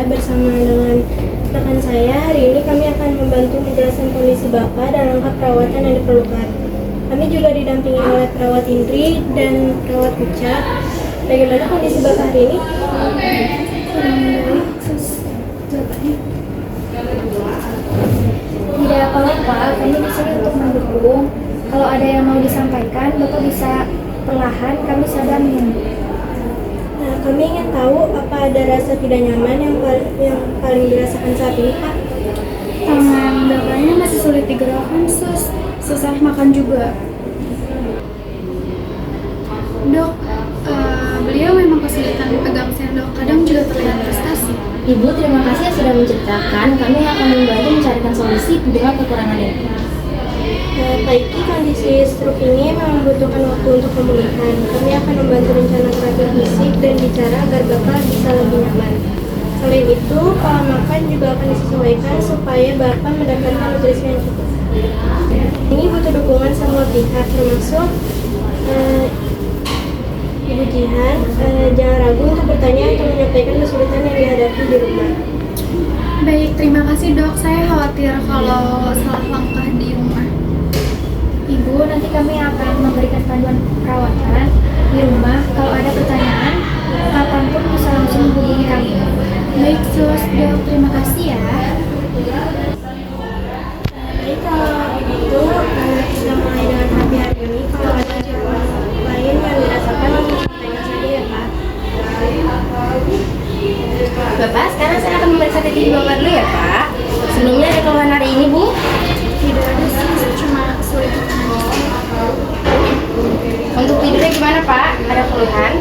bersama dengan rekan saya. Hari ini kami akan membantu menjelaskan kondisi Bapak dan langkah perawatan yang diperlukan. Kami juga didampingi oleh perawat Indri dan perawat Uca. Bagaimana kondisi Bapak hari ini? Tidak apa-apa, kami di sini untuk mendukung. Kalau ada yang mau disampaikan, Bapak bisa perlahan, kami sabar menunggu. Nah, kami ingin tahu apa ada rasa tidak nyaman yang paling dirasakan saat ini, Pak? Tangan Bapaknya masih sulit digerakkan, Sus. Susah makan juga. Dok, beliau memang kesulitan pegang sendok, kadang juga terlihat frustasi. Ibu, terima kasih sudah menceritakan. Kami akan membantu mencarikan solusi dengan kekurangan ini. Pak Iki, kondisi stroke ini memang membutuhkan waktu untuk pemulihan. Kami akan membantu rencana terapi fisik dan bicara agar Bapak bisa lebih nyaman. Selain itu, pola makan juga akan disesuaikan supaya Bapak mendapatkan nutrisi yang cukup. Ini butuh dukungan semua pihak, termasuk Ibu Jihan. Jangan ragu untuk bertanya atau menyampaikan kesulitan yang dihadapi di rumah. Baik, terima kasih dok. Saya khawatir kalau salah langkah di rumah. Ibu, nanti kami akan memberikan panduan perawatan di rumah. Kalau ada pertanyaan, kapanpun bisa langsung menghubungi kami. Baik, Sus. Dok, terima kasih ya. Jadi kalau begitu, kita mulai dengan terapi hari ini. Kalau ada jawaban lain yang dirasakan, langsung sampaikan saja ya, Pak. Bapak, sekarang saya akan memeriksa titik Bapak dulu ya, Pak. Sebelumnya ada keluhan hari ini, Bu? Tidak ada sih, cuma sulit untuk Untuk tidurnya gimana, Pak? Ada keluhan?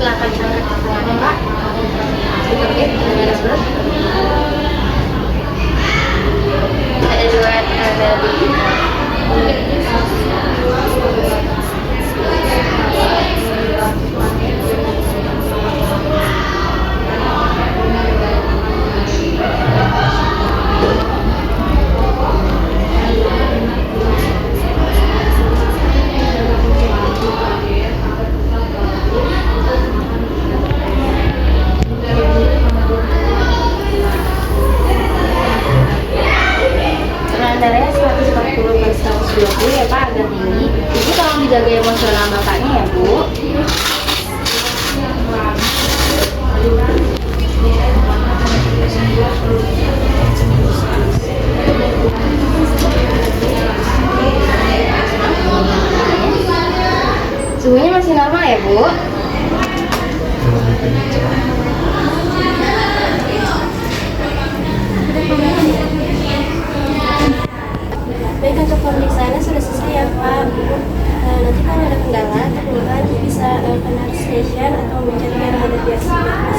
Silakan coret tangannya, Pak. Seperti gimana, Bro? Ada riwayat ada di darahnya 140/120 ya Pak, agak tinggi. Ibu tolong dijaga emosional Bapaknya ya Bu. Suhunya masih normal ya Bu? Baik, untuk pemeriksaannya sudah selesai ya, Pak. Nanti kalau ada kendala, keluhan bisa ke nurse station atau mencari yang ada di atas.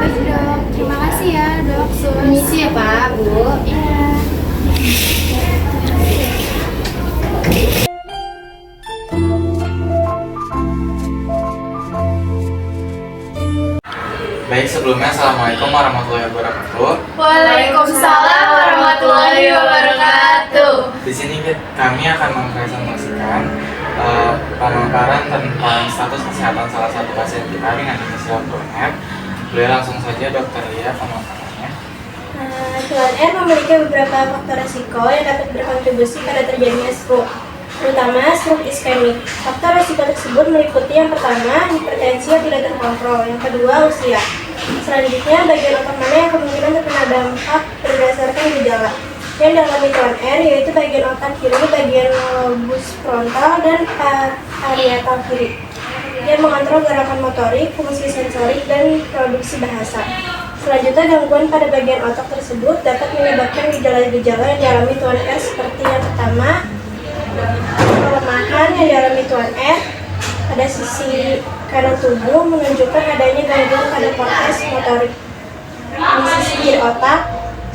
baik dok. Terima kasih ya dok, Sus. Permisi ya Pak, Bu. Iya. Baik, sebelumnya Assalamualaikum warahmatullahi wabarakatuh. Waalaikumsalam warahmatullahi wabarakatuh. Di sini kami akan mempresentasikan pemaparan tentang status kesehatan salah satu pasien kita dengan inisial Tuan. Boleh langsung saja Dokter Lia pemaparannya. Tuan R memiliki beberapa faktor risiko yang dapat berkontribusi pada terjadinya stroke, terutama stroke iskemik. Faktor risiko tersebut meliputi yang pertama, hipertensi yang tidak terkontrol, yang kedua, usia. Selanjutnya, bagian otak mana yang kemungkinan terkena dampak berdasarkan gejala yang dialami Tuan R, yaitu bagian otak kiri, bagian lobus frontal, dan parietal kiri. Dia mengontrol gerakan motorik, fungsi sensorik, dan produksi bahasa. Selanjutnya, gangguan pada bagian otak tersebut dapat menyebabkan gejala-gejala yang dialami Tuan R seperti yang pertama, pelemahan yang dialami Tuan R pada sisi kanan tubuh menunjukkan adanya gangguan pada korteks motorik. Di sisi kiri otak,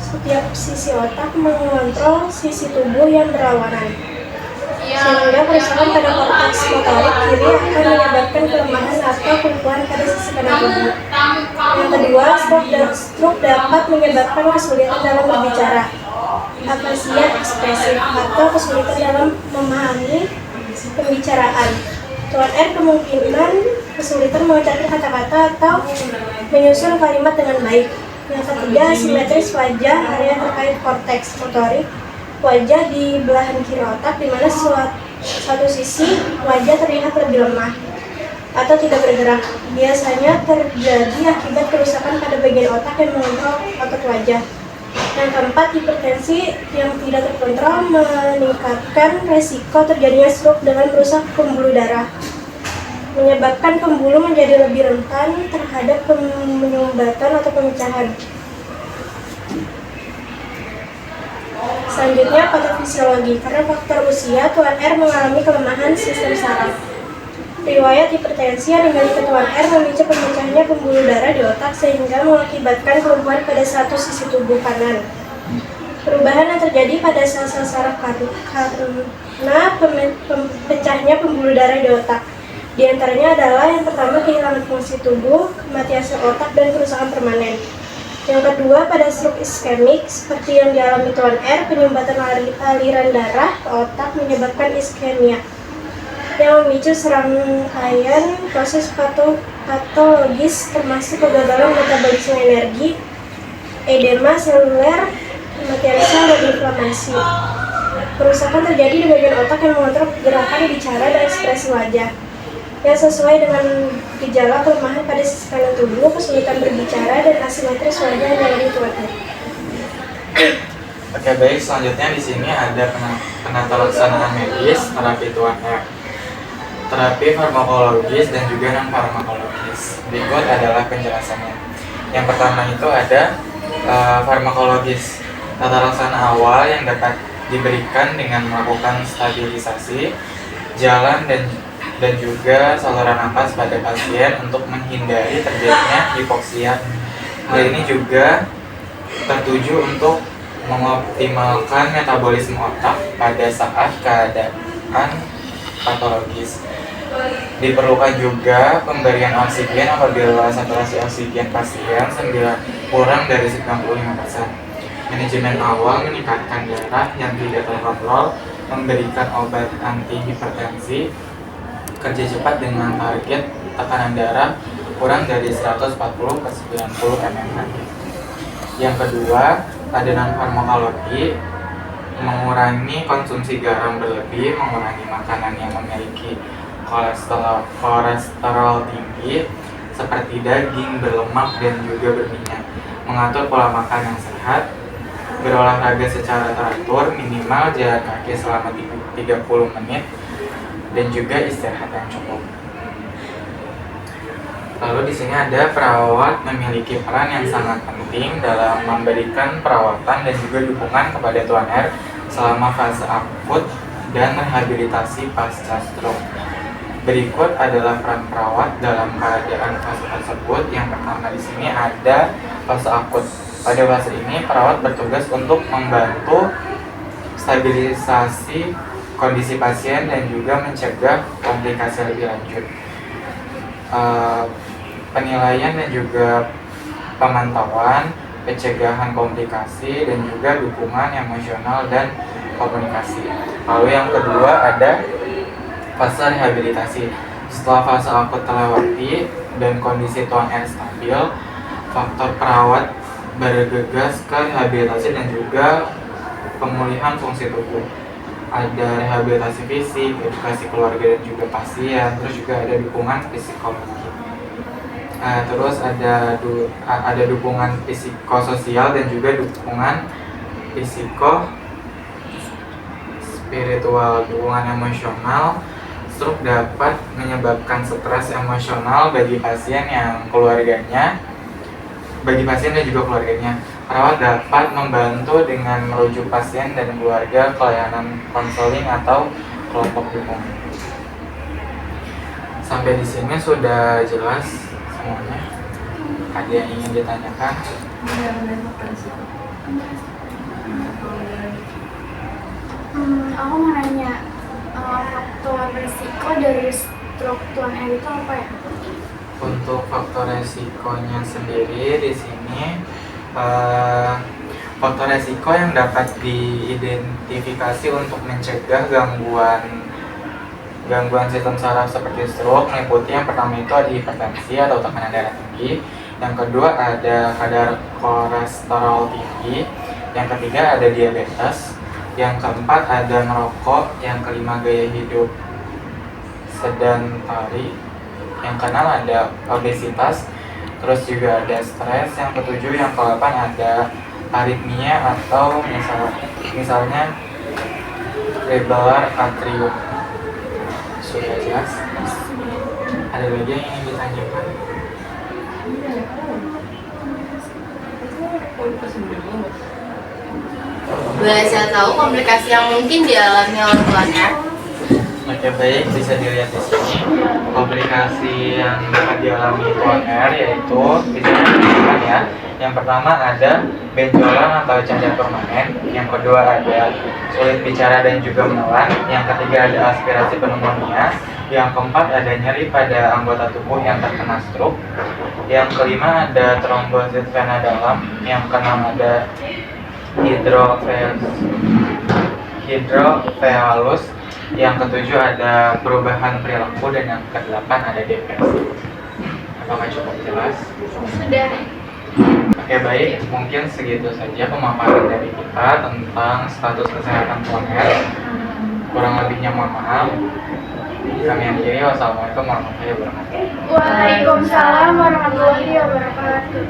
setiap sisi otak mengontrol sisi tubuh yang berlawanan. sehingga kerusakan pada korteks motorik kiri akan menyebabkan kelemahan atau kelumpuhan pada sisi kanan tubuh. Yang kedua, stroke dapat menyebabkan kesulitan dalam berbicara, afasia ekspresif, atau kesulitan dalam memahami pembicaraan. Tuan R kemungkinan kesulitan mengucapkan kata-kata atau menyusun kalimat dengan baik. Yang ketiga, simetris wajah, area terkait korteks motorik wajah di belahan kiri otak, di mana satu sisi wajah terlihat lebih lemah atau tidak bergerak. Biasanya terjadi akibat kerusakan pada bagian otak yang mengontrol otot wajah. Yang keempat, hipertensi yang tidak terkontrol meningkatkan resiko terjadinya stroke dengan merusak pembuluh darah, menyebabkan pembuluh menjadi lebih rentan terhadap penyumbatan atau pemecahan. Selanjutnya, patofisiologi. Karena faktor usia, Tuan R mengalami kelemahan sistem saraf. Riwayat hipertensi yang dimiliki Tuan R memicu pemecahnya pembuluh darah di otak sehingga mengakibatkan kelumpuhan pada satu sisi tubuh kanan. Perubahan yang terjadi pada sel-sel saraf karena pecahnya pembuluh darah di otak. Di antaranya adalah yang pertama, kehilangan fungsi tubuh, kematian sel otak, dan kerusakan permanen. Yang kedua, pada stroke iskemik, seperti yang dialami Tuan R, penyumbatan aliran darah ke otak menyebabkan iskemia, yang memicu serangkaian proses patologis termasuk kegagalan metabolisme energi, edema seluler, kematian sel, dan inflamasi. Kerusakan terjadi di bagian otak yang mengontrol gerakan bicara dan ekspresi wajah, yang sesuai dengan gejala kelemahan pada sisi kanan tubuh, kesulitan berbicara, dan asimetris wajah yang dialami Tuan R. Oke, baik, selanjutnya di sini ada penata laksanaan medis terapi Tuan R. Terapi farmakologis dan juga non-farmakologis. Berikut adalah penjelasannya. Yang pertama itu ada farmakologis. Tata laksana awal yang dapat diberikan dengan melakukan stabilisasi jalan dan juga saluran napas pada pasien untuk menghindari terjadinya hipoksia. Hal ini juga tertuju untuk mengoptimalkan metabolisme otak pada saat keadaan patologis. Diperlukan juga pemberian oksigen apabila saturasi oksigen pasien kurang dari 95%. Manajemen awal meningkatkan darah yang tidak terkontrol, memberikan obat anti-hipertensi, kerja cepat dengan target tekanan darah kurang dari 140 ke 90 mmHg. Yang kedua, ada non-farmakologi, mengurangi konsumsi garam berlebih, mengurangi makanan yang memiliki kolesterol tinggi seperti daging, berlemak, dan juga berminyak, mengatur pola makan yang sehat, berolahraga secara teratur, minimal jalan kaki selama 30 menit, dan juga istirahat yang cukup. Lalu di sini ada perawat memiliki peran yang sangat penting dalam memberikan perawatan dan juga dukungan kepada Tuan R selama fase akut dan rehabilitasi pasca stroke. Berikut adalah peran perawat dalam keadaan fase tersebut. Yang pertama di sini ada fase akut. Pada fase ini perawat bertugas untuk membantu stabilisasi kondisi pasien dan juga mencegah komplikasi lebih lanjut. Penilaian dan juga pemantauan, pencegahan komplikasi, dan juga dukungan emosional dan komunikasi. Lalu yang kedua ada fase rehabilitasi. Setelah fase akut terlewati dan kondisi Tuan R stabil, faktor perawat bergegas ke rehabilitasi dan juga pemulihan fungsi tubuh. Ada rehabilitasi fisik, edukasi keluarga dan juga pasien, terus juga ada dukungan psikologi. Terus ada dukungan psikososial dan juga dukungan psikospiritual, dukungan emosional. Stroke dapat menyebabkan stres emosional bagi pasien dan juga keluarganya. Perawat dapat membantu dengan merujuk pasien dan keluarga ke layanan konseling atau kelompok dukungan. Sampai di sini sudah jelas semuanya. Ada yang ingin ditanyakan? Aku mau nanya, Faktor resiko dari stroke tuan R itu apa ya? Untuk faktor resikonya sendiri di sini, eh, faktor resiko yang dapat diidentifikasi untuk mencegah gangguan sistem saraf seperti stroke meliputi yang pertama itu ada hipertensi atau tekanan darah tinggi, yang kedua ada kadar kolesterol tinggi, yang ketiga ada diabetes, yang keempat ada merokok, yang kelima gaya hidup sedentari, yang keenam ada obesitas, terus juga ada stres, yang ketujuh, yang kedelapan ada aritmia atau misalnya Leber atrium. Sudah jelas? Ada lagi yang ingin ditanyakan? Boleh saya tahu komplikasi yang mungkin dialami oleh tuan R? Oke, baik, bisa dilihat di sini. Komplikasi yang dapat dialami tuan R yaitu bisa disebutkan ya. Yang pertama ada benjolan atau cacat permanen. Yang kedua ada sulit bicara dan juga menelan. Yang ketiga ada aspirasi pneumonia. Yang keempat ada nyeri pada anggota tubuh yang terkena stroke. Yang kelima ada trombosit vena dalam. Yang keenam ada hidrocephalus. Yang ketujuh ada perubahan perilaku, dan yang kedelapan ada depresi. Apakah cukup jelas? Sudah. Oke, baik, mungkin segitu saja pemaparan dari kita tentang status kesehatan tuan R. Kurang lebihnya mohon maaf. Kami akhiri, wassalamualaikum warahmatullahi wabarakatuh. Waalaikumsalam warahmatullahi wabarakatuh.